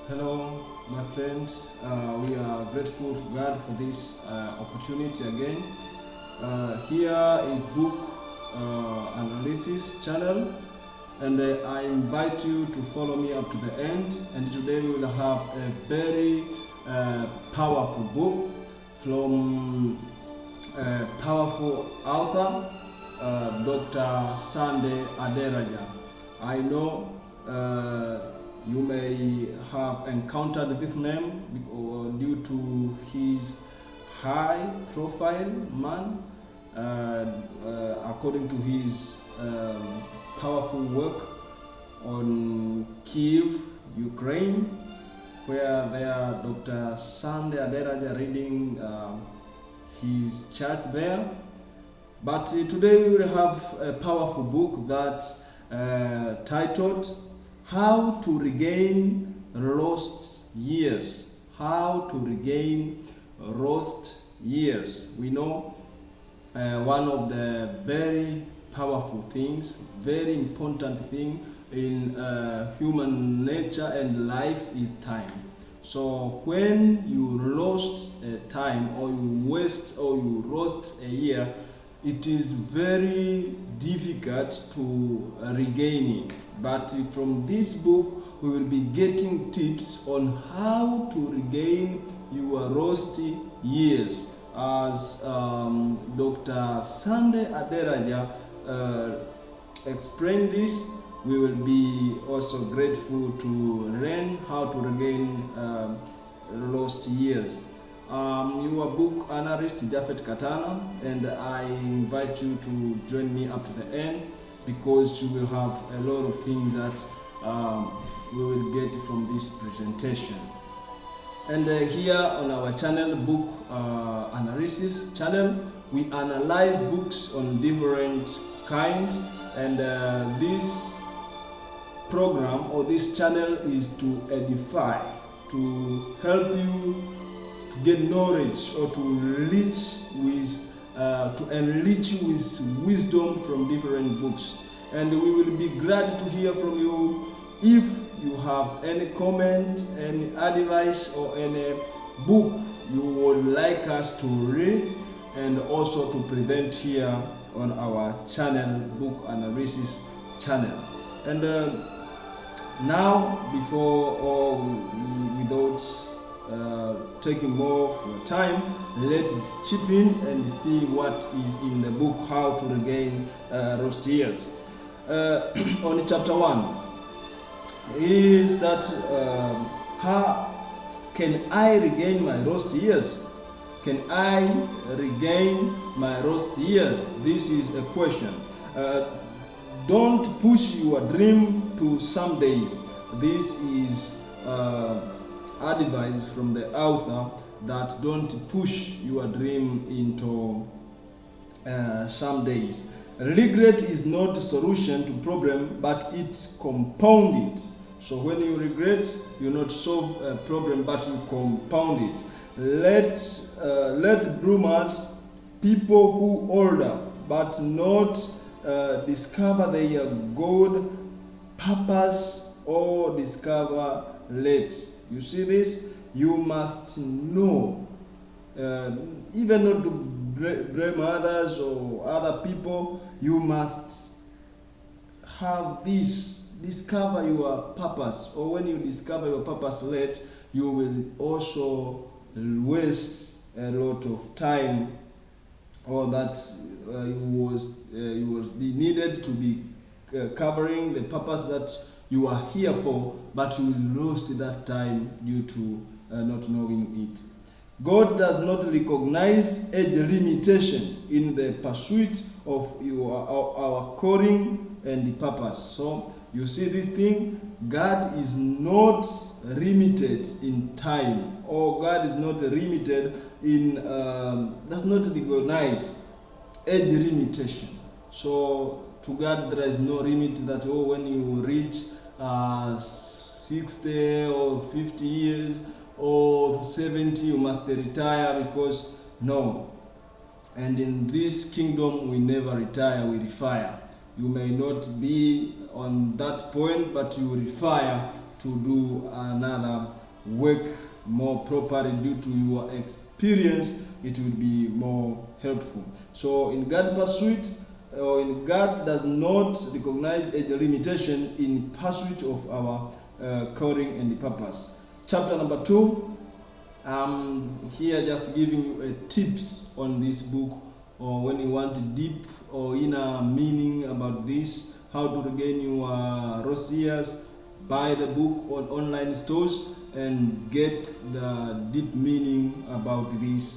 Hello, my friends. We are grateful to God for this opportunity again. Here is book analysis channel, and I invite you to follow me up to the end. And today we will have a very powerful book from a powerful author, Dr. Sunday Aderaja. I know you may have encountered this name due to his high profile man, according to his powerful work on Kiev, Ukraine, where there Dr. Sunday Aderaja reading his church there. But today we will have a powerful book that titled How to Regain Lost Years. How to Regain Lost Years. We know one of the very powerful things, very important thing in human nature and life is time. So when you lost a time, or you waste, or you lost a year, it is very difficult to regain it. But from this book, we will be getting tips on how to regain your lost years. As Dr. Sunday Aderaja explained this, we will be also grateful to learn how to regain lost years. Your book analyst Japhet Katana, and I invite you to join me up to the end, because you will have a lot of things that we will get from this presentation. And here on our channel, book analysis channel, we analyze books on different kinds, and this program or this channel is to edify, to help you to get knowledge, or to enrich you with wisdom from different books. And we will be glad to hear from you. If you have any comment, any advice, or any book you would like us to read and also to present here on our channel, book analysis channel. And now, before or without taking more of your time, let's chip in and see what is in the book, How to Regain Lost Years. On chapter 1 is that how can I regain my lost years? Can I regain my lost years? This is a question. Don't push your dream to some days. This is advice from the author, that don't push your dream into some days. Regret is not a solution to problem, but it compound it. So when you regret, you not solve a problem, but you compound it. Let bloomers, people who older but not discover their good purpose, or discover late. You see this? You must know, even not to blame others or other people. You must have this, discover your purpose. Or when you discover your purpose late, you will also waste a lot of time, or that you was be needed to be covering the purpose that you are here for, but you lost that time due to not knowing it. God does not recognize age limitation in the pursuit of our calling and the purpose. So you see this thing, God is not limited in time, or God is not limited in, does not recognize age limitation. So to God there is no limit that, when you reach 60 or 50 years or 70 you must retire, because no. And in this kingdom we never retire, we refire. You may not be on that point, but you refire to do another work more properly due to your experience, it will be more helpful. So in God pursuit, or in God does not recognize a limitation in pursuit of our calling and purpose. Chapter number 2, here just giving you a tips on this book, or when you want deep or inner meaning about this, how to regain your lost years. Buy the book on online stores and get the deep meaning about these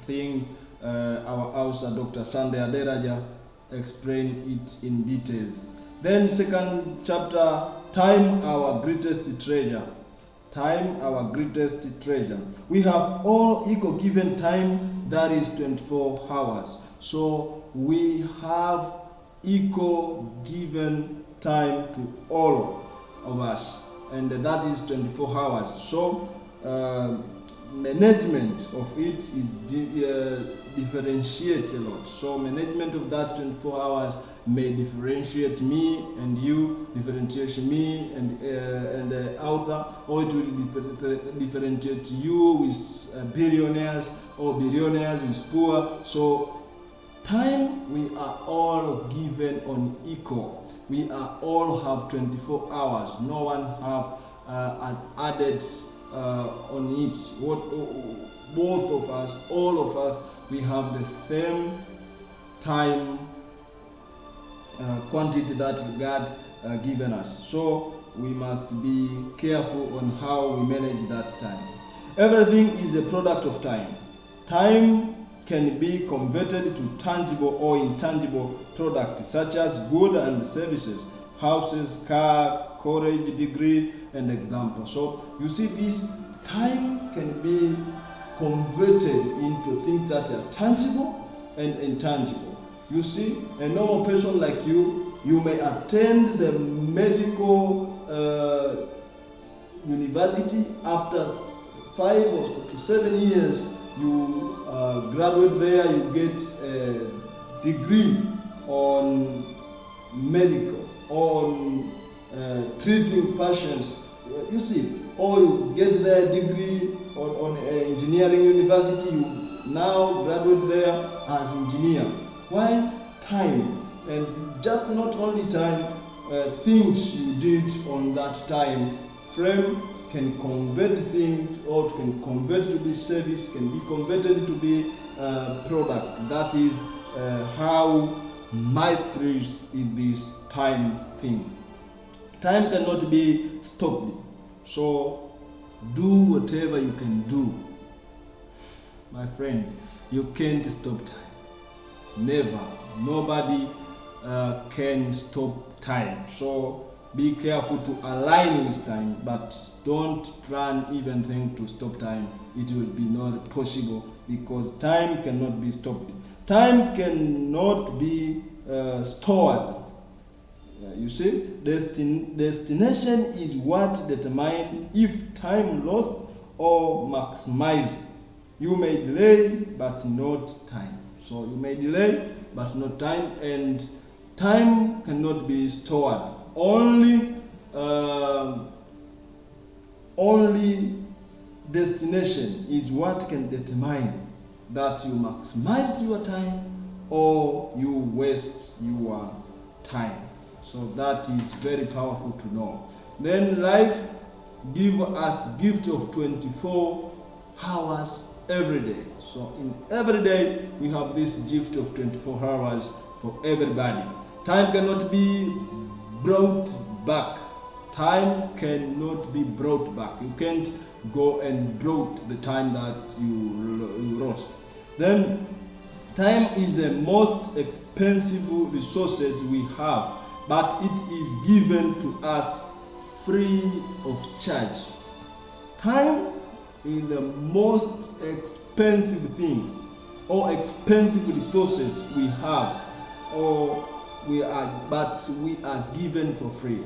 things. Our author, Dr. Sunday Aderaja, explain it in details. Then second chapter, time our greatest treasure. Time our greatest treasure. We have all equal given time, that is 24 hours. So we have equal given time to all of us, and that is 24 hours. So management of it is differentiate a lot. So management of that 24 hours may differentiate me and you, differentiate me and the author, or it will differentiate you with billionaires, or billionaires with poor. So time we are all given on equal. We are all have 24 hours. No one have an added on it. Both of us, all of us, we have the same time quantity that God given us. So we must be careful on how we manage that time. Everything is a product of time. Time can be converted to tangible or intangible products such as goods and services, houses, car, college degree, and example. So you see, this time can be converted into things that are tangible and intangible. You see, a normal person like you may attend the medical university. After 5 to 7 years, you graduate there, you get a degree on medical, on treating patients. You see, or you get their degree on engineering university, you now graduate there as engineer. Why? Time. And just not only time, things you did on that time frame can convert things, or can convert to be service, can be converted to be product. That is how my theory in this time thing. Time cannot be stopped. So do whatever you can do. My friend, you can't stop time. Never. Nobody can stop time. So be careful to align with time, but don't plan even think to stop time. It will be not possible, because time cannot be stopped. Time cannot be stored. You see, destination is what determines if time lost or maximized. You may delay, but not time. So you may delay, but not time, and time cannot be stored. Only destination is what can determine that you maximize your time or you waste your time. So that is very powerful to know. Then life give us gift of 24 hours every day. So in every day we have this gift of 24 hours for everybody. Time cannot be brought back. Time cannot be brought back. You can't go and brought the time that you lost. Then time is the most expensive resources we have, but it is given to us free of charge. Time is the most expensive thing, or expensive resources we have, but we are given for free.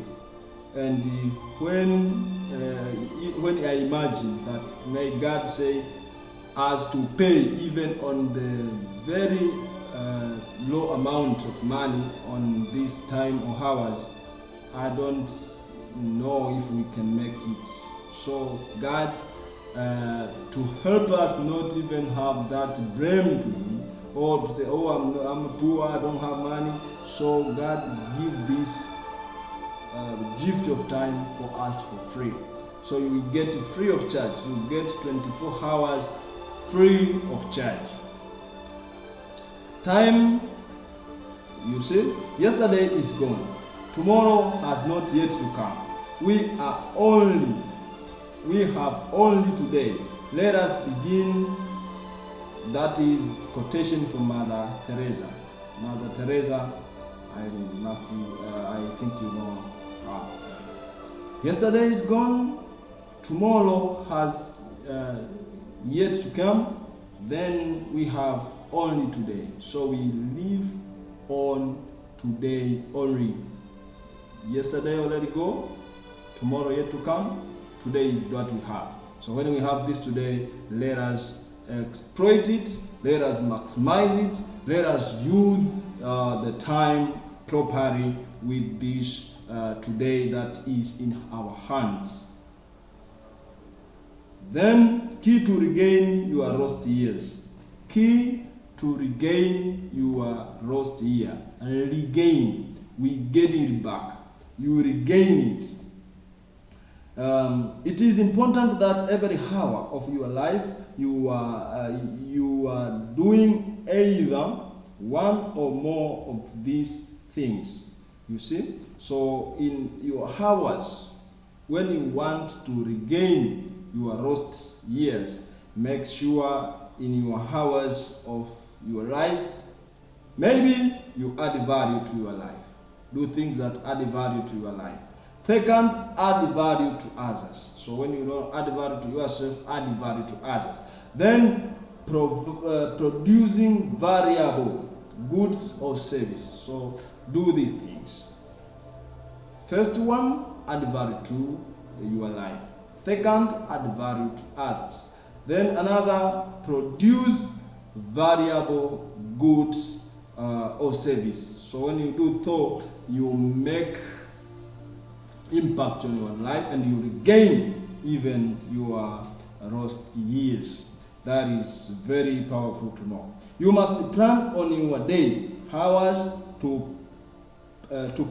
And when I imagine that, may God say us to pay even on the very low amount of money on this time or hours, I don't know if we can make it. So God, to help us not even have that blame to Him, or to say, oh, I'm poor, I don't have money. So God give this gift of time for us for free. So you will get free of charge. You will get 24 hours free of charge. Time, you see, yesterday is gone. Tomorrow has not yet to come. We have only today. Let us begin. That is quotation from Mother Teresa. Mother Teresa, I think you know her. Yesterday is gone. Tomorrow has yet to come. Then we have only today. So we live on today only. Yesterday already go. Tomorrow yet to come. Today is what we have. So when we have this today, let us exploit it, let us maximize it, let us use the time properly with this today that is in our hands. Then, key to regain your lost years. Key to regain your lost year. And regain, we get it back. You regain it. It is important that every hour of your life you are doing either one or more of these things. You see? So in your hours, when you want to regain your lost years, make sure in your hours of your life, maybe you add value to your life. Do things that add value to your life. Second, add value to others. So when you don't add value to yourself, add value to others. Then producing variable goods or service. So do these things. First one, add value to your life. Second, add value to others. Then another, produce variable goods or service. So when you do so, you make impact on your life and you regain even your lost years. That is very powerful to know. You must plan on your day hours to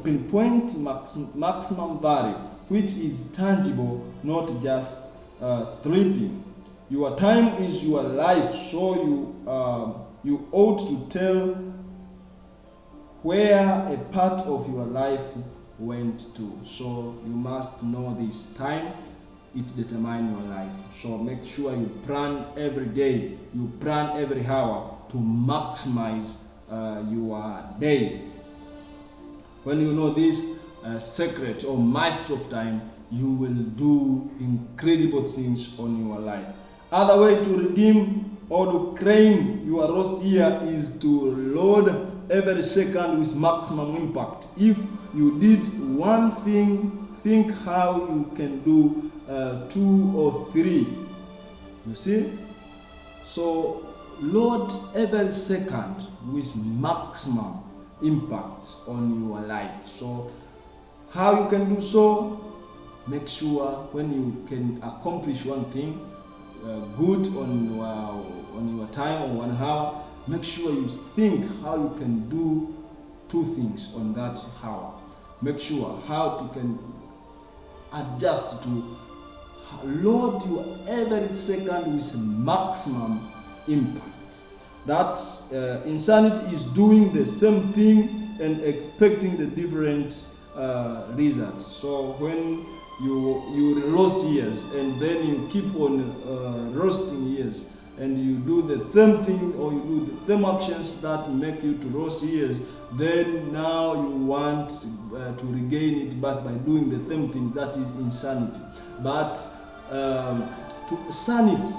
pinpoint maximum value, which is tangible, not just sleeping. Your time is your life, so you ought to tell where a part of your life went to. So you must know this time. It determines your life. So make sure you plan every day, you plan every hour to maximize your day. When you know this secret or master of time, you will do incredible things on your life. Other way to redeem or to claim your lost year is to load every second with maximum impact. If you did one thing, think how you can do 2 or 3. You see? So load every second with maximum impact on your life. So how you can do so? Make sure when you can accomplish one thing good on your time or 1 hour, make sure you think how you can do 2 things on that hour. Make sure how you can adjust to load your every second with maximum impact. That insanity is doing the same thing and expecting the different results. So when you lost years and then you keep on roasting years, and you do the same thing or you do the same actions that make you to roast years, then now you want to regain it, but by doing the same thing, that is insanity. But to sanity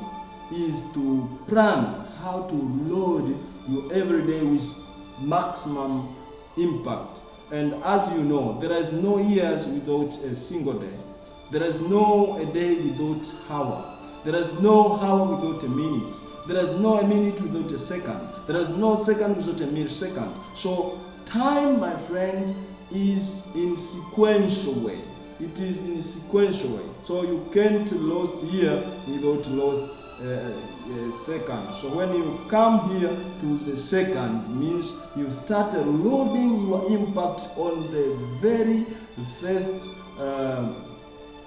is to plan how to load your everyday with maximum impact. And as you know, there is no years without a single day. There is no a day without hour. There is no hour without a minute. There is no a minute without a second. There is no second without a millisecond. So time, my friend, is in sequential way. it is in a sequential way. So you can't lost here without lost second. So when you come here to the second, means you start loading your impact on the very first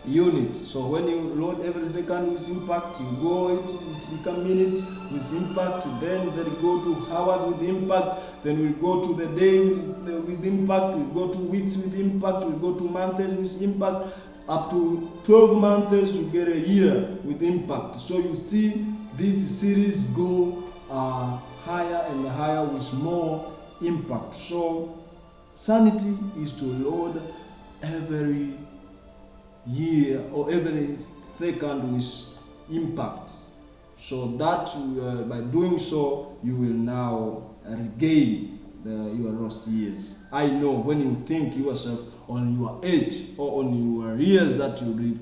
unit. So when you load every second with impact, you go it become minutes with impact, then go to hours with impact, then we'll go to the day with impact, we'll go to weeks with impact, we'll go to months with impact, up to 12 months to get a year with impact. So you see this series go higher and higher with more impact. So sanity is to load every year or every second with impact, so that by doing so you will now regain your lost years. I know when you think yourself on your age or on your years that you live,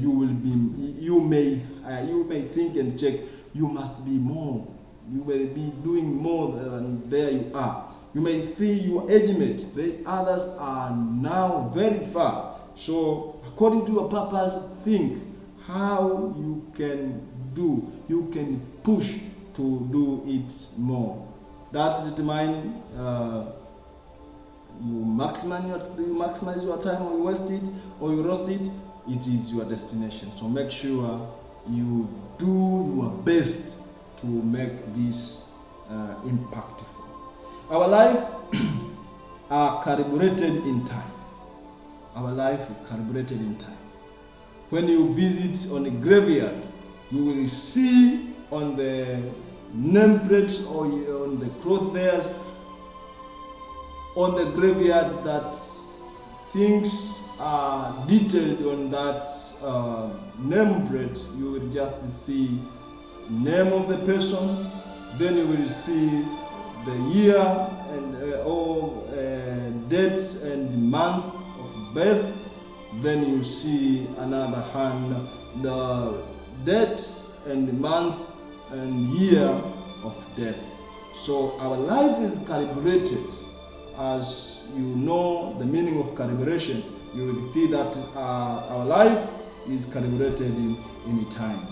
you may think and check, you must be more, you will be doing more than there you are. You may see your age mates, the others are now very far. So according to your purpose, think how you can do, you can push to do it more. That determines you maximize your time, or you waste it, or you lost it. It is your destination. So make sure you do your best to make this impactful. Our life are calibrated in time. Our life is calibrated in time. When you visit on a graveyard, you will see on the nameplates or on the cloth there on the graveyard that things are detailed on that nameplate. You will just see name of the person, then you will see the year and date and month of birth, then you see another hand the date and month and year of death. So our life is calibrated. As you know the meaning of calibration, you will see that our life is calibrated in time.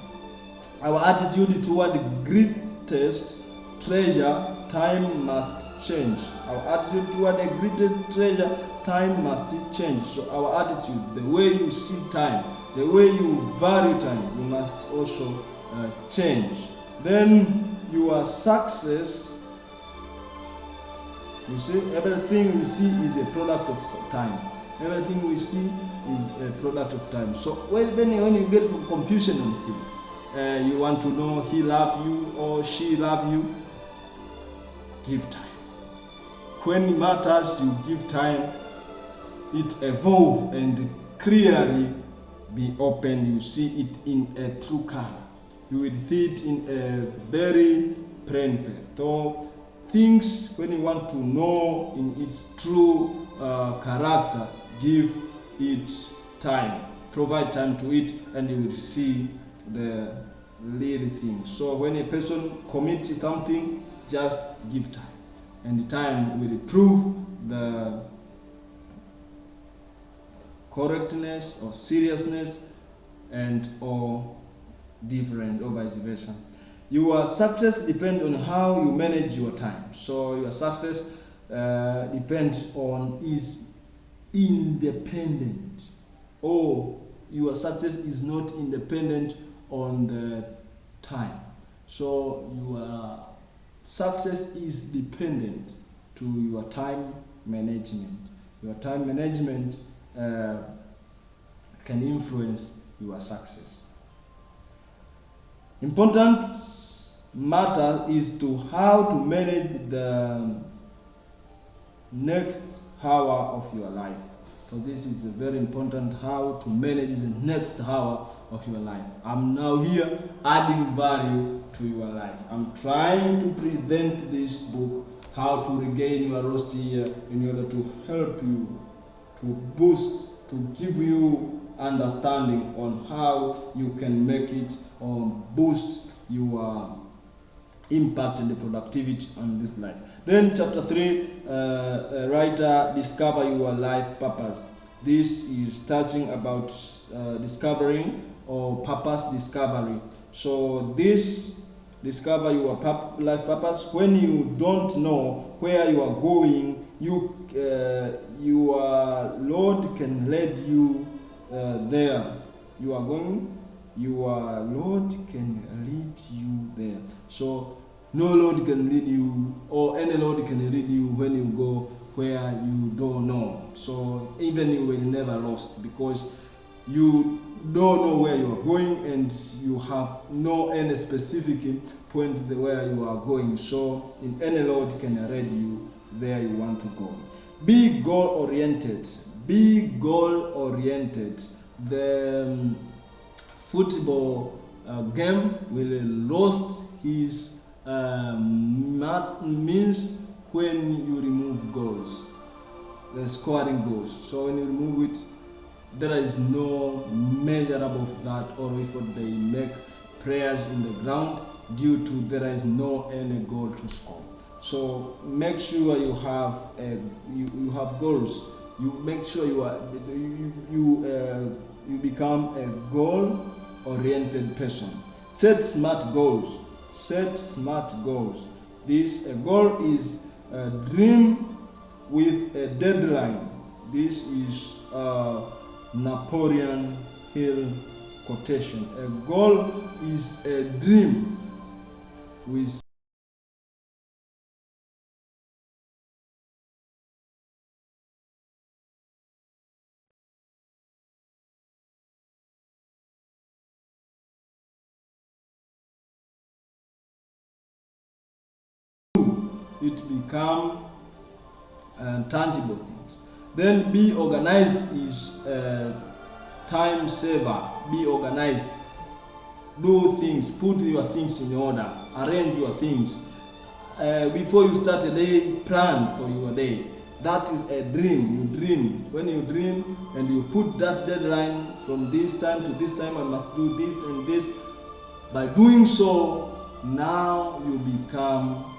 Our attitude toward the greatest treasure, time must change. Our attitude toward the greatest treasure, time must change. So our attitude, the way you see time, the way you value time, you must also change. Then your success, you see, everything we see is a product of time. Everything we see is a product of time. So when you get confusion on things, you want to know he love you or she love you, give time. When it matters, you give time, it evolve and clearly be open. You see it in a true color. You will see it in a very plain face. So things, when you want to know in its true character, give it time. Provide time to it, and you will see the little things. So when a person commits something, just give time, and time will prove the correctness or seriousness and or different or vice versa. Your success depends on how you manage your time. So your success depends on is independent, or your success is not independent on the time. So your success is dependent to your time management. Your time management can influence your success. Important matter is to how to manage the next hour of your life. So this is very important, how to manage the next hour of your life. I'm now here adding value to your life. I'm trying to present this book, how to regain your lost year, in order to help you, to boost, to give you understanding on how you can make it or boost your impact and the productivity on this life. Then chapter 3, writer, discover your life purpose. This is touching about discovering or purpose discovery. So this discover your life purpose. When you don't know where you are going, your Lord can lead you there. You are going, your Lord can lead you there. So no Lord can lead you, or any Lord can lead you when you go where you don't know. So even you will never lost, because you don't know where you are going and you have no any specific point where you are going. So in any Lord can lead you where you want to go. Be goal oriented. Be goal oriented. The football game will lost his means when you remove goals, the scoring goals. So when you remove it, there is no measurable of that, or if they make prayers in the ground due to there is no any goal to score. So make sure you have you have goals. You make sure you are you become a goal oriented person. Set smart goals. Set smart goals. This a goal is a dream with a deadline. This is Napoleon Hill quotation. A goal is a dream with it become tangible things. Then be organized is time saver. Be organized. Do things. Put your things in order. Arrange your things. Before you start a day, plan for your day. That is a dream. You dream. When you dream and you put that deadline from this time to this time, I must do this and this. By doing so, now you become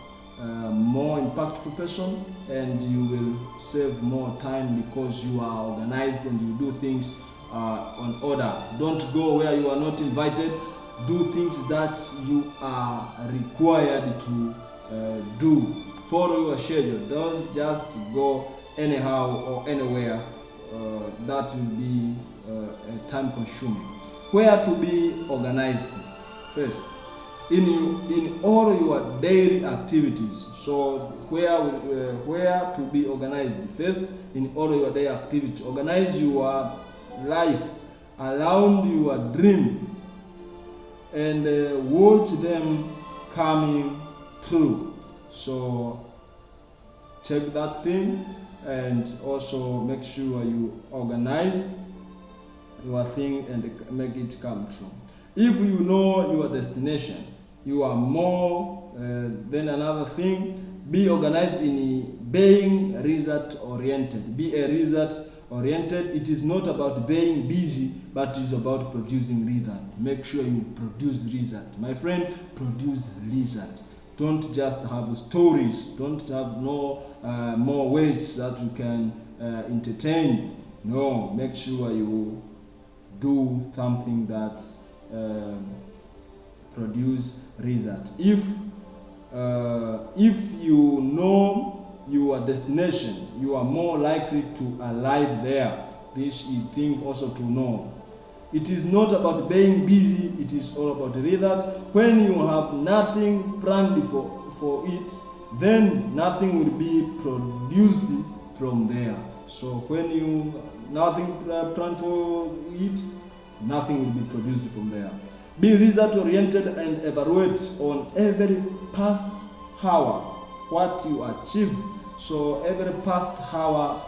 more impactful person, and you will save more time because you are organized and you do things on order. Don't go where you are not invited. Do things that you are required to do. Follow your schedule. Don't just go anyhow or anywhere. That will be time consuming. Where to be organized first in all your daily activities. So where to be organized first in all your daily activities. Organize your life around your dream and watch them coming true. So check that thing, and also make sure you organize your thing and make it come true. If you know your destination, you are more than another thing. Be organized in being result oriented. Be a result oriented. It is not about being busy, but it is about producing result. Make sure you produce result. My friend, produce result. Don't just have stories. Don't have no more ways that you can entertain. No, make sure you do something that produce result. If you know your destination, you are more likely to arrive there. This is thing also to know. It is not about being busy, it is all about results. When you have nothing planned for it, then nothing will be produced from there. So when you nothing planned for it, nothing will be produced from there. Be result oriented and evaluate on every past hour what you achieved. So every past hour,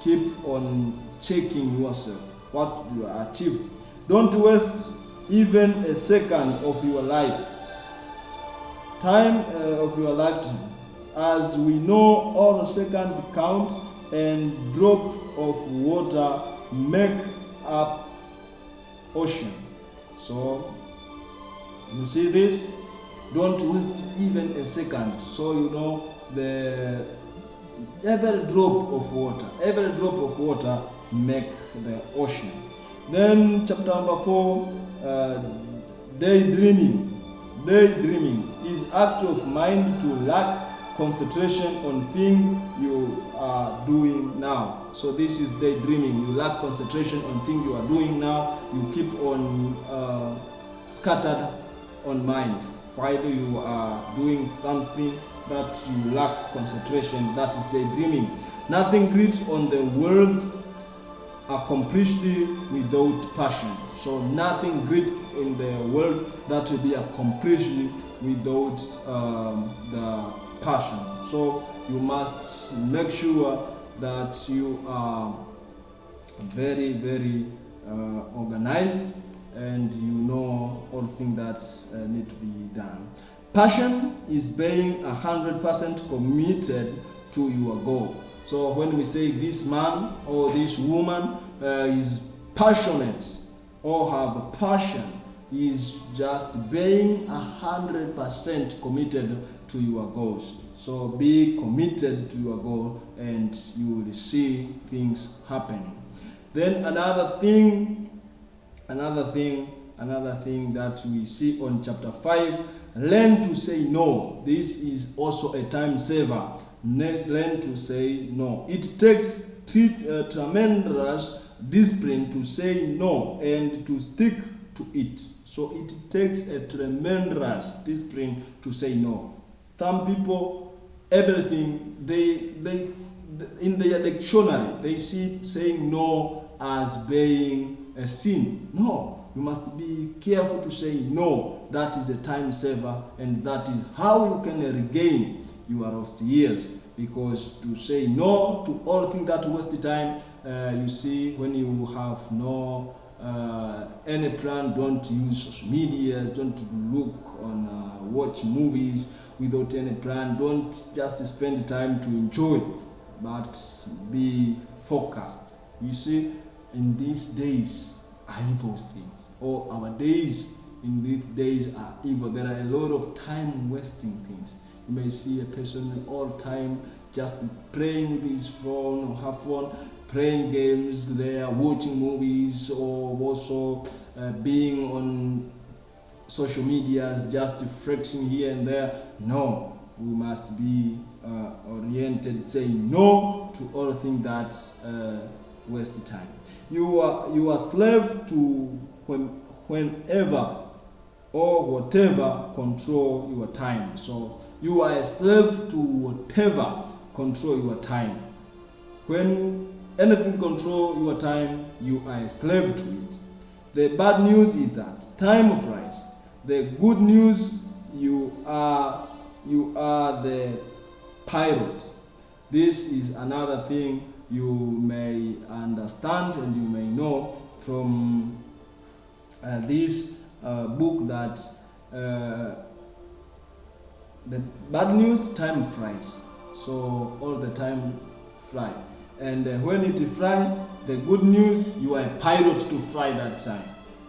keep on checking yourself what you achieved. Don't waste even a second of your life. Time of your lifetime. As we know, all seconds count, and drop of water make up ocean. So you see this, don't waste even a second. So you know every drop of water make the ocean. Then chapter number 4, daydreaming. Daydreaming is act of mind to lack concentration on thing you are doing now. So this is daydreaming. You lack concentration on thing you are doing now. You keep on scattered on mind while you are doing something that you lack concentration. That is daydreaming. Nothing great on the world accomplished without passion. So nothing great in the world that will be accomplished without the passion. So you must make sure that you are very, very organized, and you know all things that need to be done. Passion is being 100% committed to your goal. So when we say this man or this woman is passionate or have a passion, is just being 100% committed to your goals. So be committed to your goal and you will see things happening. Then another thing that we see on chapter 5, learn to say no. This is also a time saver. Learn to say no. It takes tremendous discipline to say no and to stick to it. So it takes a tremendous discipline to say no. Some people, everything they in their dictionary they see saying no as being a sin. No, you must be careful to say no. That is a time saver, and that is how you can regain your lost years. Because to say no to all things that waste time, you see, when you have no any plan, don't use social media, don't look on watch movies without any plan, don't just spend time to enjoy, but be focused. You see, in these days are evil things, or our days in these days are evil. There are a lot of time wasting things. You may see a person all time just playing with his phone or have fun, playing games, they are watching movies, or also being on social medias, just flexing here and there. No, we must be oriented, saying no to all things that waste time. You are slave to whenever or whatever control your time. So you are a slave to whatever control your time. When anything control your time, you are a slave to it. The bad news is that time flies. The good news, you are the pirate. This is another thing you may understand and you may know from this book, that the bad news, time flies. So all the time fly. And when it fly, the good news, you are a pirate to fly that time.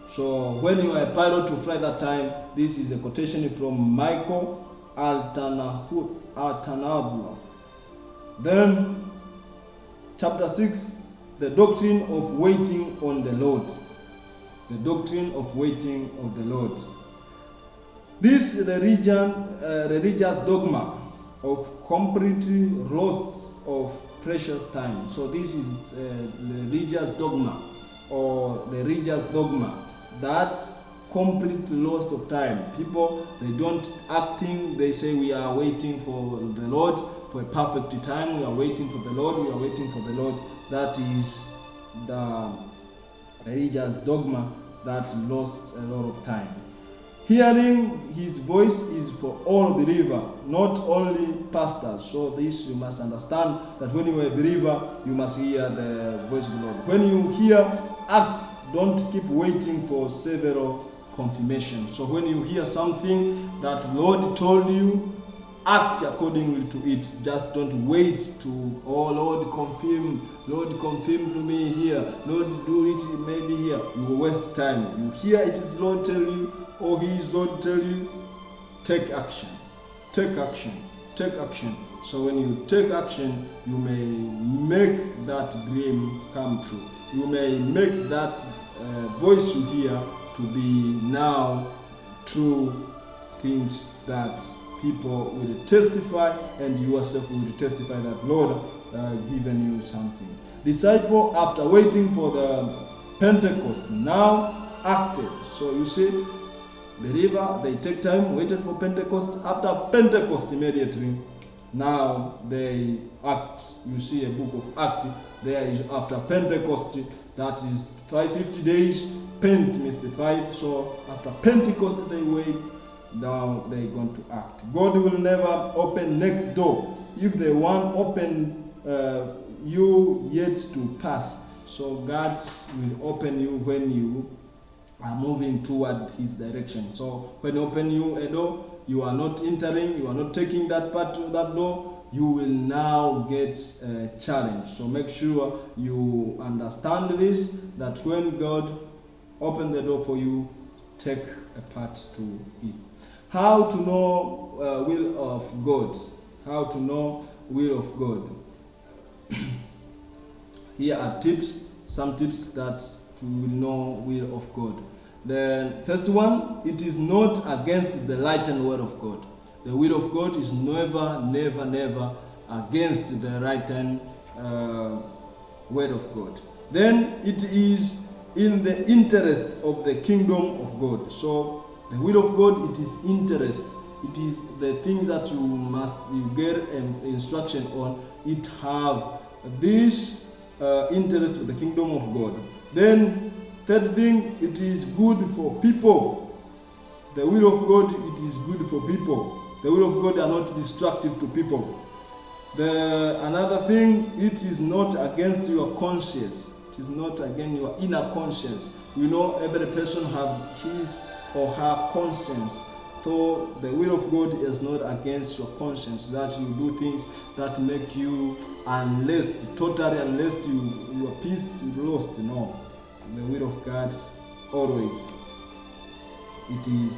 So when you are a pirate to fly that time, this is a quotation from Michael Altanabula. Then chapter 6, the doctrine of waiting on the Lord. The doctrine of waiting on the Lord. This religious dogma of complete loss of precious time. So this is the religious dogma, or the religious dogma, that complete loss of time. People, they don't acting, they say we are waiting for the Lord for a perfect time, we are waiting for the Lord, we are waiting for the Lord. That is the religious dogma that lost a lot of time. Hearing his voice is for all believer, not only pastors. So this you must understand, that when you are a believer, you must hear the voice of the Lord. When you hear, act. Don't keep waiting for several confirmations. So when you hear something that Lord told you, act accordingly to it. Just don't wait to, oh Lord confirm to me here, Lord do it maybe here. You will waste time. You hear it is Lord tell you, or he is Lord tell you, take action. Take action. Take action. So when you take action, you may make that dream come true. You may make that voice you hear to be now true things that people will testify, and you yourself will testify that Lord given you something. Disciple, after waiting for the Pentecost, now acted. So you see, believer, they take time, waited for Pentecost. After Pentecost, immediately, now they act. You see a book of Acts, there is after Pentecost, that is 550 days. Pent means the 5. So after Pentecost, they wait. Now they're going to act. God will never open next door if the one open you yet to pass. So God will open you when you are moving toward His direction. So when He open you a door, you are not entering, you are not taking that part to that door, you will now get a challenge. So make sure you understand this, that when God opens the door for you, take a part to it. How to know will of God? How to know will of God? Here are tips, some tips that to know will of God. The first one, it is not against the right and word of God. The will of God is never, never, never against the right and word of God. Then it is in the interest of the kingdom of God. So the will of God, it is interest. It is the things that you get an instruction on. It have this interest for the kingdom of God. Then third thing, it is good for people. The will of God, it is good for people. The will of God are not destructive to people. Another thing, it is not against your conscience. It is not against your inner conscience. You know, every person have his or her conscience. So the will of God is not against your conscience, that you do things that make you unless, totally unless you are peace lost. No. The will of God always, it is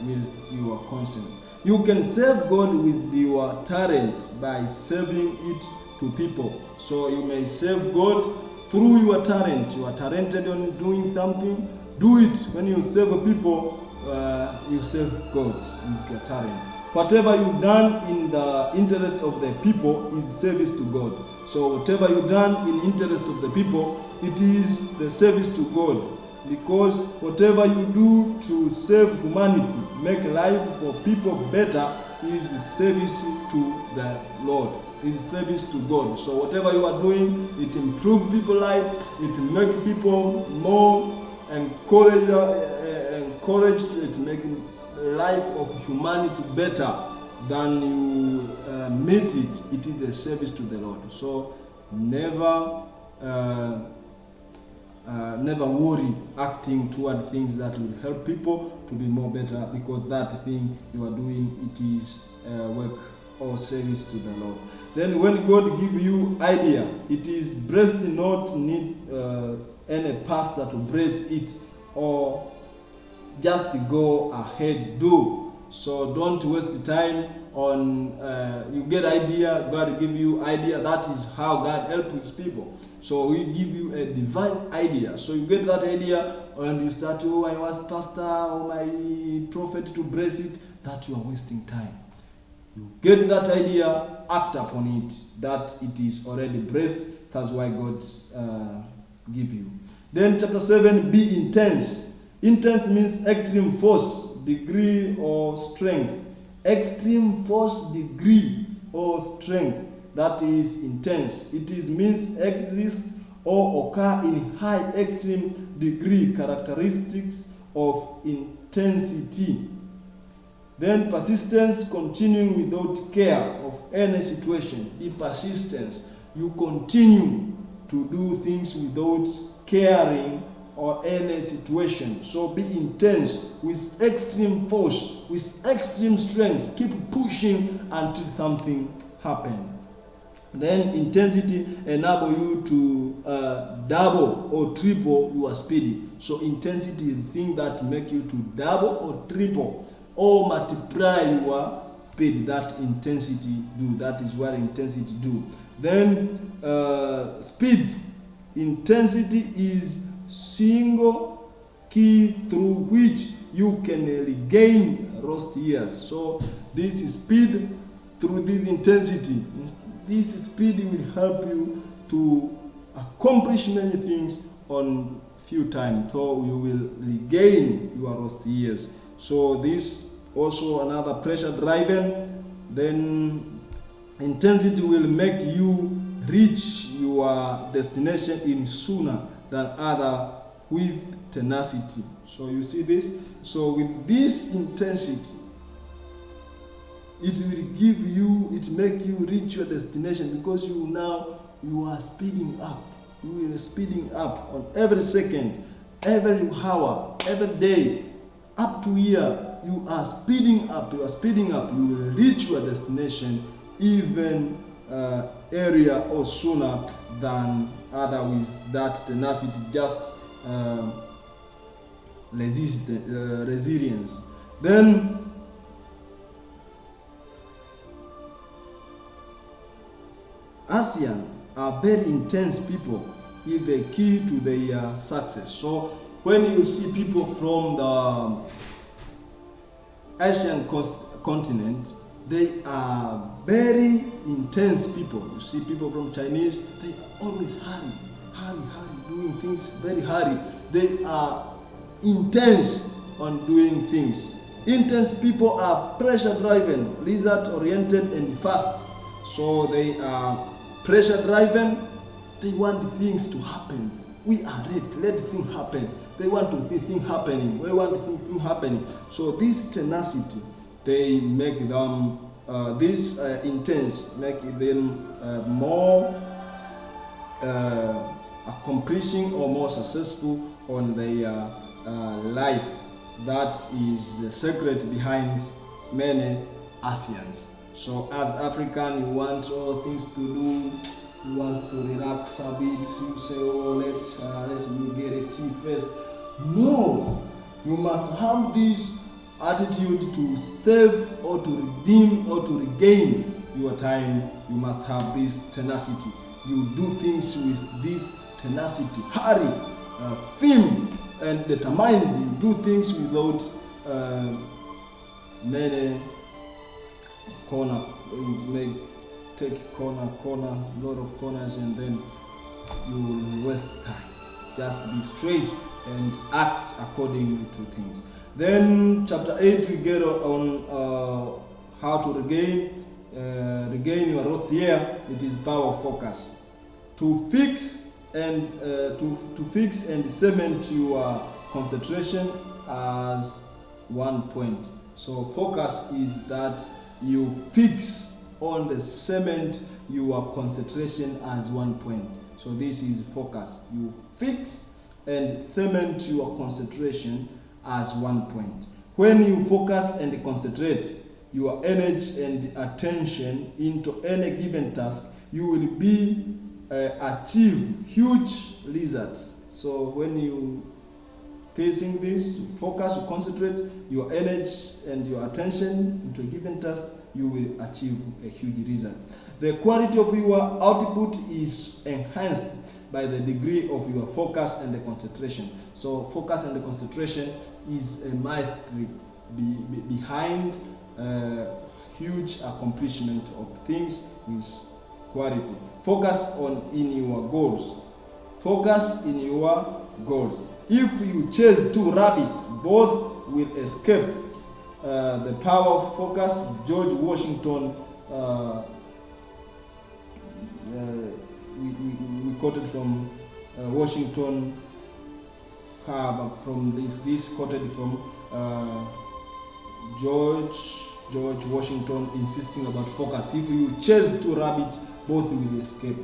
with your conscience. You can serve God with your talent by serving it to people. So you may serve God through your talent. You are talented on doing something, do it. When you serve people, you serve God with your talent. Whatever you've done in the interest of the people is service to God. So whatever you've done in interest of the people, it is the service to God. Because whatever you do to save humanity, make life for people better, is service to the Lord. Is service to God. So whatever you are doing, it improves people's life. It makes people more encouraged. It makes life of humanity better than you meet it. It is a service to the Lord. So never worry acting toward things that will help people to be more better, because that thing you are doing, it is work or service to the Lord. Then when God give you idea, it is blessed, not need any pastor to bless it, or just go ahead, do. So don't waste time on, you get idea, God give you idea. That is how God helps His people. So He give you a divine idea. So you get that idea and you start, I was pastor or my prophet to bless it. That you are wasting time. You get that idea, act upon it, that it is already blessed. That's why God give you. Then chapter 7, be intense. Intense means extreme force, degree, or strength. Extreme force, degree, or strength. That is intense. It is means exist or occur in high extreme degree, characteristics of intensity. Then persistence, continuing without care of any situation. Be persistent. You continue to do things without caring or any situation. So be intense with extreme force, with extreme strength. Keep pushing until something happens. Then intensity enable you to double or triple your speed. So intensity is the thing that make you to double or triple or multiply your speed, that intensity do. That is what intensity do. Then speed, intensity is single key through which you can regain lost years. So this is speed through this intensity. This speed will help you to accomplish many things on few times, so you will regain your lost years. So this also another pressure driven. Then intensity will make you reach your destination in sooner than other with tenacity. So you see this. So with this intensity, it will give you, it make you reach your destination, because you are speeding up. You are speeding up on every second, every hour, every day, up to year. You are speeding up. You are speeding up. You will reach your destination even earlier or sooner than other with that tenacity, just resilience. Then ASEAN are very intense people, is the key to their success. So when you see people from the Asian continent, they are very intense people. You see people from Chinese, they always hurry, doing things very hurry. They are intense on doing things. Intense people are pressure driven, result oriented and fast. So they are pressure driven. They want things to happen. We are ready, let things happen. They want to see things happening. We want things happening. So this tenacity, they make them this intense, make them more accomplishing or more successful on their life. That is the secret behind many ASEANs. So as African, you want all things to do. You want to relax a bit. You say, oh, let me get a tea first. No, you must have this attitude to save or to redeem or to regain your time. You must have this tenacity. You do things with this tenacity. Hurry, firm, and determined. You do things without many corner. You may take corner, lot of corners, and then you will waste time. Just be straight and act accordingly to things. Then chapter 8 we get on how to regain your lost year. It is power of focus. To fix and cement your concentration as one point. So focus is that you fix on the cement your concentration as one point. So this is focus. You fix and cement your concentration as one point. When you focus and concentrate your energy and attention into any given task, you will be achieve huge results. So when you facing this, you focus, you concentrate your energy and your attention into a given task, you will achieve a huge result. The quality of your output is enhanced by the degree of your focus and the concentration. So focus and the concentration is a mastery behind huge accomplishment of things with quality. Focus in your goals. Focus in your goals. If you chase two rabbits, both will escape. The power of focus, George Washington, we quoted from Washington, from this quoted from George Washington, insisting about focus. If you chase two rabbits, both will escape.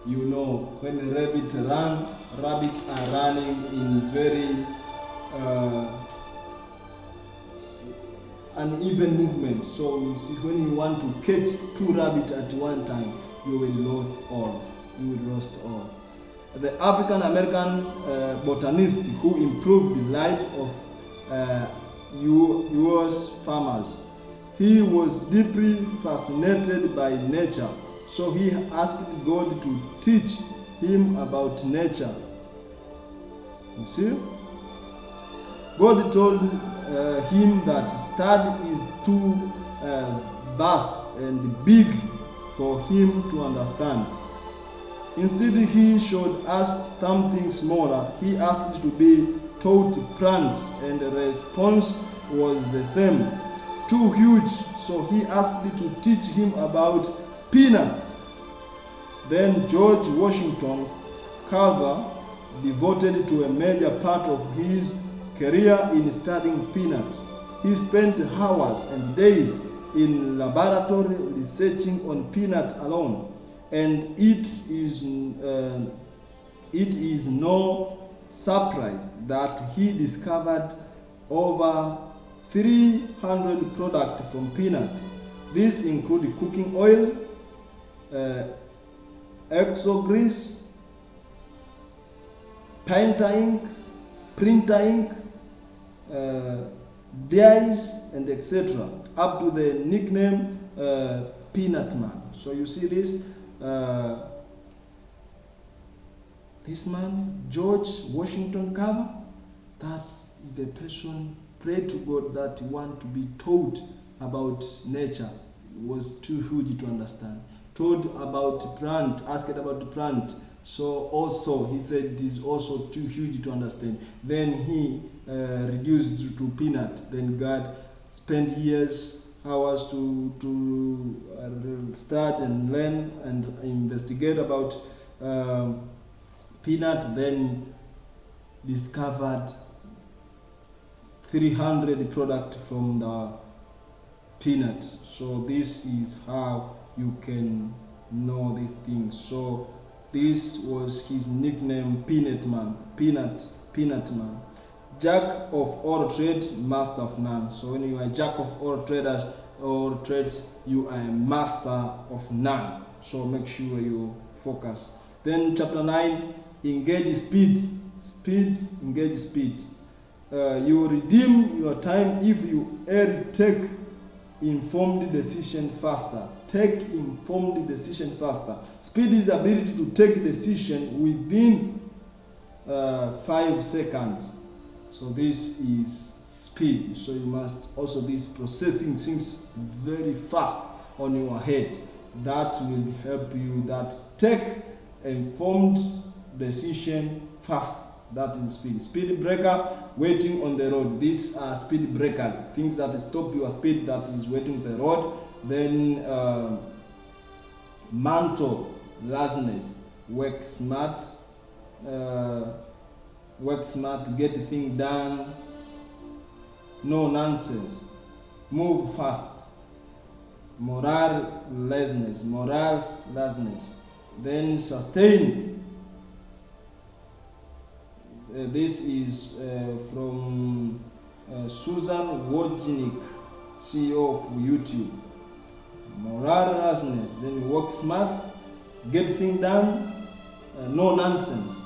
You know, when a rabbit run, rabbits are running in very uneven movement. So when you want to catch two rabbits at one time, you will lose all. You will lose all. The African American botanist who improved the life of U.S. farmers He was deeply fascinated by nature, so he asked God to teach him about nature. You see? God told him that study is too vast and big for him to understand. Instead, he should ask something smaller. He asked to be taught plants, and the response was the same. Too huge, so he asked to teach him about peanuts. Then George Washington Carver devoted to a major part of his career in studying peanuts. He spent hours and days in laboratory researching on peanut alone, and it is no surprise that he discovered over 300 products from peanut. These include cooking oil, exogrease, painter ink, printer ink, dyes, and etc. up to the nickname Peanut Man. So you see this man, George Washington Carver, that's the person prayed to God that he want to be taught about nature. It was too huge to understand. Told about plant, asked about the plant. So also he said it is also too huge to understand. Then he reduced to peanut. Then God spent years, hours to start and learn and investigate about peanut. Then discovered 300 products from the peanuts. So this is how you can know these things. So this was his nickname, Peanut Man. Peanut Man. Jack of all trades, master of none. So when you are jack of all trades, you are a master of none. So make sure you focus. Then chapter 9, engage speed. Engage speed. You redeem your time if you take informed decision faster. Take informed decision faster. Speed is the ability to take decision within 5 seconds. So this is speed. So you must also processing things very fast on your head. That will help you that take informed decision fast. That is speed. Speed breaker, waiting on the road. These are speed breakers, things that stop your speed, that is waiting on the road. Then mantle, laziness, work smart, get the thing done, no nonsense, move fast, moral laziness. Then sustain. This is from Susan Wojcicki, CEO of YouTube. Moral laziness, then work smart, get things done, no nonsense,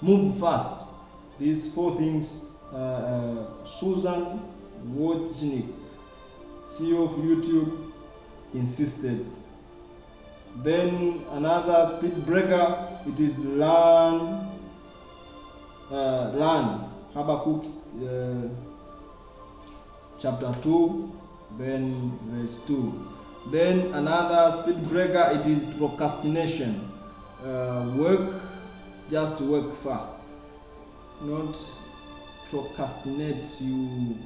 move fast. These 4 things Susan Wojcicki, CEO of YouTube, insisted. Then another speed breaker, it is learn. Habakkuk chapter 2, then verse 2. Then another speed breaker, it is procrastination. Work fast. Not procrastinate. You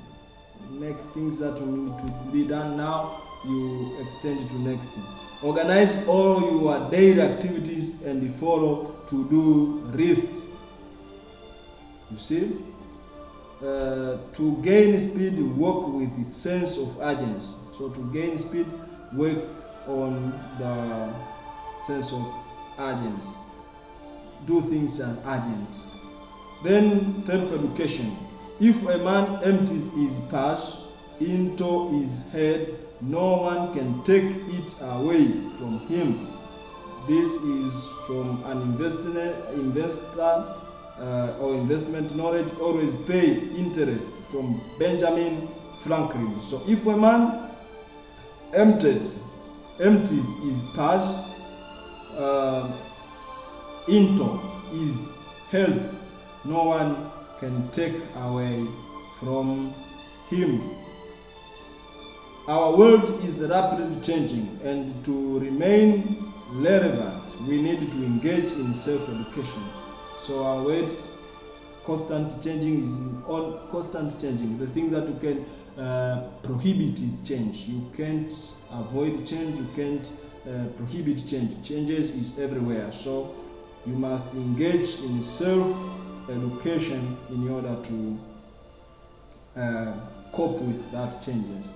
make things that need to be done now, you extend it to next thing. Organize all your daily activities and follow to-do list. You see? To gain speed, work with its sense of urgency. So to gain speed, work on the sense of urgency. Do things as urgent. Then self-education. If a man empties his purse into his head, no one can take it away from him. This is from an investor or investment knowledge. Always pay interest, from Benjamin Franklin. So if a man Empties is past. Into is help. No one can take away from him. Our world is rapidly changing, and to remain relevant, we need to engage in self-education. So our world constant changing is on constant changing. The things that you can prohibit is change. You can't avoid change. You can't prohibit change. Changes is everywhere. So you must engage in self-education in order to cope with that changes.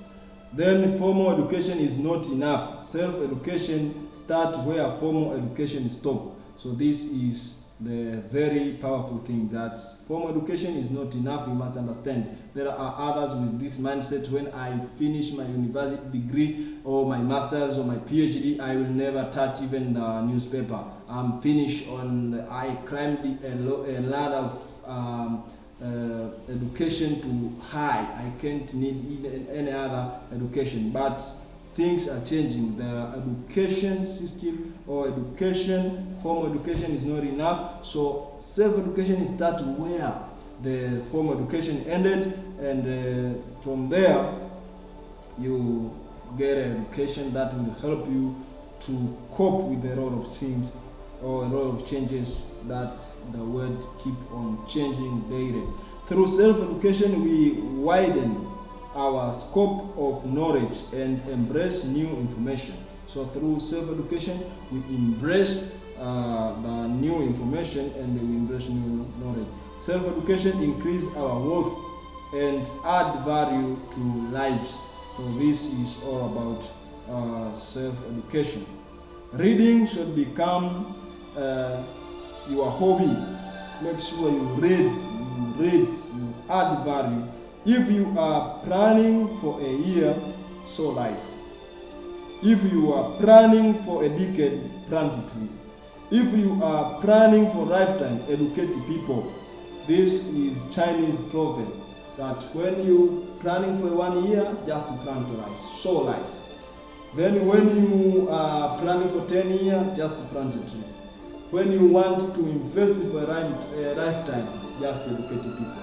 Then formal education is not enough. Self-education starts where formal education stops. So this is the very powerful thing, that formal education is not enough. You must understand there are others with this mindset: when I finish my university degree or my master's or my PhD, I will never touch even the newspaper. I'm finished I climbed a ladder of education to high. I can't need any other education. But things are changing. The education system or formal education is not enough. So self-education is starts where the formal education ended, and from there you get an education that will help you to cope with a lot of things or a lot of changes that the world keep on changing daily. Through self-education, we widen our scope of knowledge and embrace new information. So through self-education, we embrace the new information and we embrace new knowledge. Self-education increases our worth and add value to lives. So this is all about self-education. Reading should become your hobby. Make sure you read, you add value. If you are planning for a year, sow lies. If you are planning for a decade, plant a tree. If you are planning for lifetime, educate people. This is Chinese proverb that when you planning for 1 year, just plant lies, sow lies. Then when you are planning for 10 years, just plant a tree. When you want to invest for a lifetime, just educate people.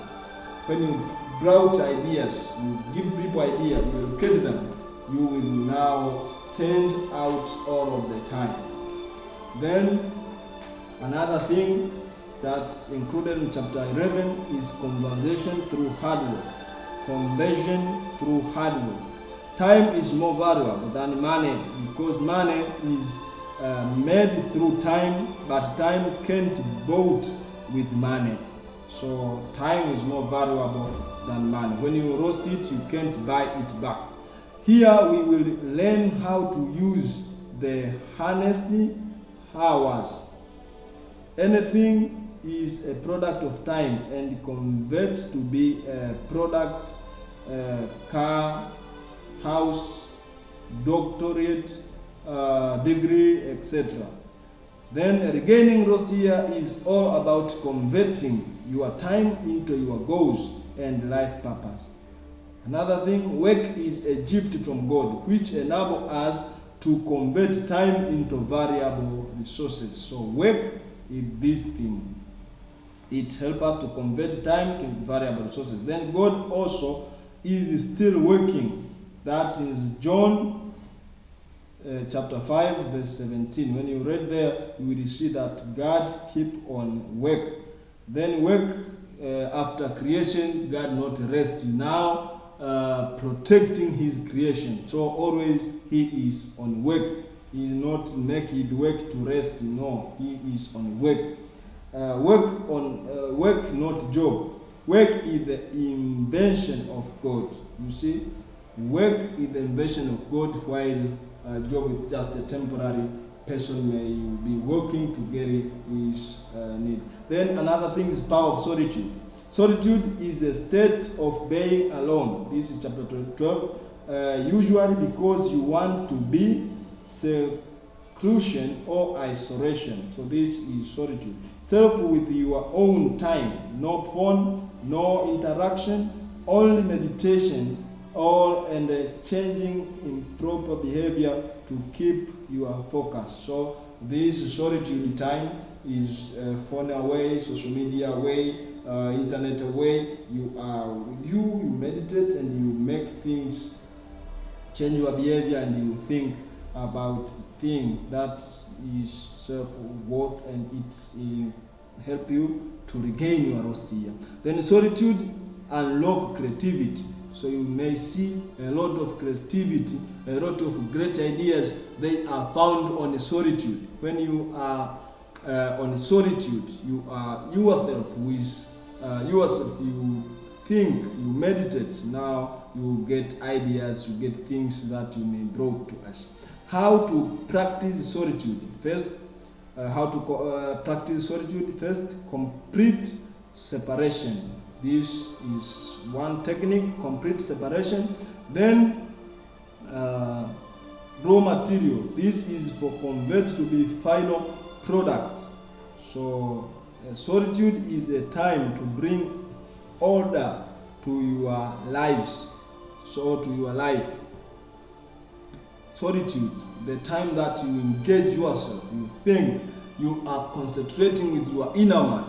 When you broach ideas, you give people ideas, you educate them, you will now stand out all of the time. Then another thing that's included in chapter 11 is conversion through hardware. Conversion through hardware. Time is more valuable than money, because money is made through time, but time can't be bought with money. So time is more valuable than money. When you roast it, you can't buy it back. Here we will learn how to use the harnessed hours. Anything is a product of time and convert to be a product, car, house, doctorate, degree, etc. Then regaining lost year is all about converting your time into your goals and life purpose. Another thing, work is a gift from God, which enables us to convert time into variable resources. So work is this thing. It helps us to convert time to variable resources. Then God also is still working. That is John chapter 5 verse 17. When you read there, you will see that God keep on work. Then work after creation, God not rest now, protecting his creation. So always he is on work. He is not making work to rest. No, he is on work. Work not job. Work is the invention of God. You see, work is the invention of God, while job is just a temporary person may be working to get his need. Then another thing is power of solitude. Solitude is a state of being alone. This is chapter 12. Usually because you want to be seclusion or isolation. So this is solitude. Self with your own time. No phone, no interaction, only meditation or and changing improper behavior to keep your focus. So this solitude time is phone away, social media away, internet away. You meditate and you make things change your behavior, and you think about things that is self-worth, and it help you to regain your lost year. Then solitude unlock creativity. So you may see a lot of creativity, a lot of great ideas. They are found on solitude. When you are on solitude, you are yourself with yourself. You think, you meditate. Now you get ideas, you get things that you may bring to us. How to practice solitude? First, practice solitude? First, complete separation. This is one technique, complete separation. Then, raw material. This is for convert to be final product. So, solitude is a time to bring order to your lives. So, to your life. Solitude, the time that you engage yourself, you think, you are concentrating with your inner man.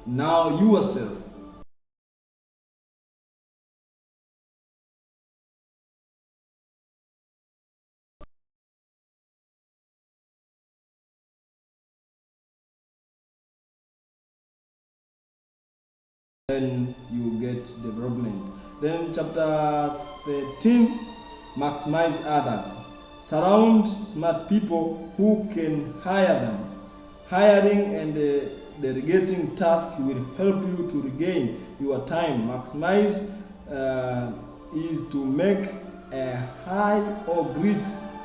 Now yourself. Then you get development. Then chapter 13, maximize others. Surround smart people who can hire them. Hiring and delegating tasks will help you to regain your time. Maximize is to make a high or great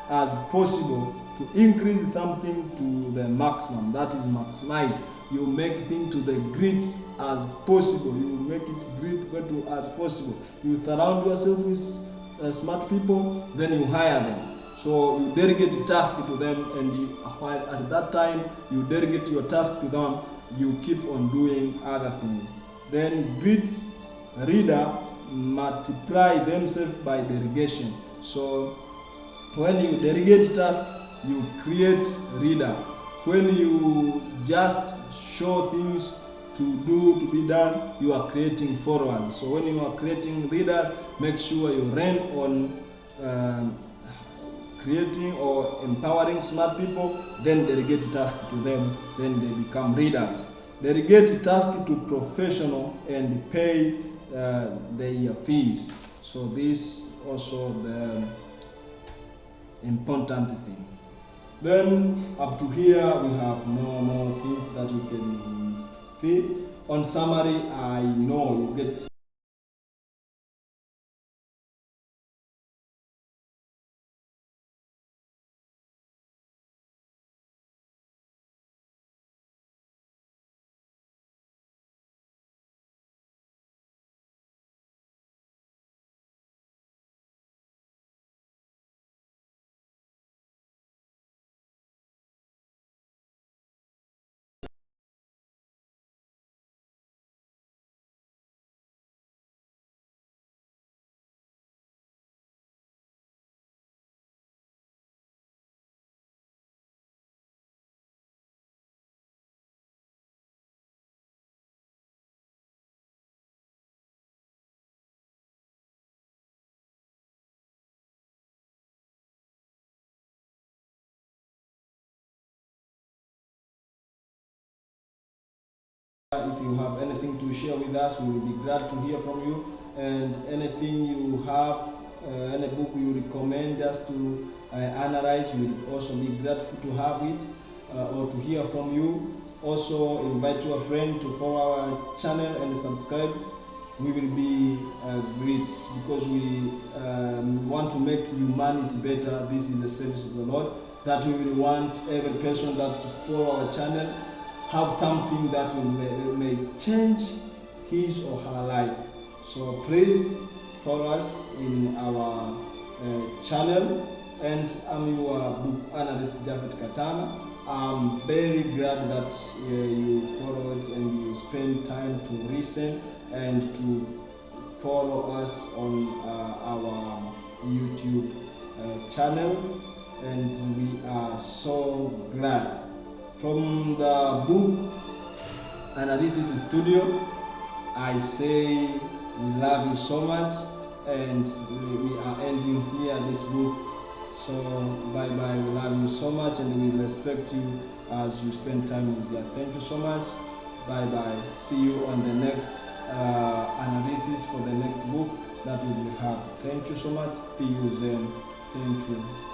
as possible, to increase something to the maximum. That is maximize. You make things to the great as possible. You make it great to as possible. You surround yourself with smart people, then you hire them. So you delegate the task to them, and at that time you delegate your task to them, you keep on doing other things. Then great reader multiply themselves by delegation. So when you delegate tasks, you create reader. When you just show things to do, to be done, you are creating followers. So when you are creating readers, make sure you run on creating or empowering smart people, then delegate tasks to them, then they become readers. Delegate tasks to professional and pay their fees. So this also the important thing. Then up to here we have no more things that we can see. On summary, I know you get if you have anything to share with us, we will be glad to hear from you. And anything you have, any book you recommend us to analyze, we will also be grateful to have it or to hear from you. Also, invite your friend to follow our channel and subscribe. We will be great, because we want to make humanity better. This is the service of the Lord, that we will want every person that follow our channel have something that may change his or her life. So please follow us in our channel, and I'm your book analyst, Japhet Katana. I'm very glad that you follow it and you spend time to listen and to follow us on our YouTube channel, and we are so glad. From the book Analysis Studio, I say we love you so much, and we are ending here this book. So bye bye, we love you so much, and we respect you as you spend time with here. Thank you so much. Bye bye. See you on the next analysis for the next book that we will have. Thank you so much. See you then. Thank you.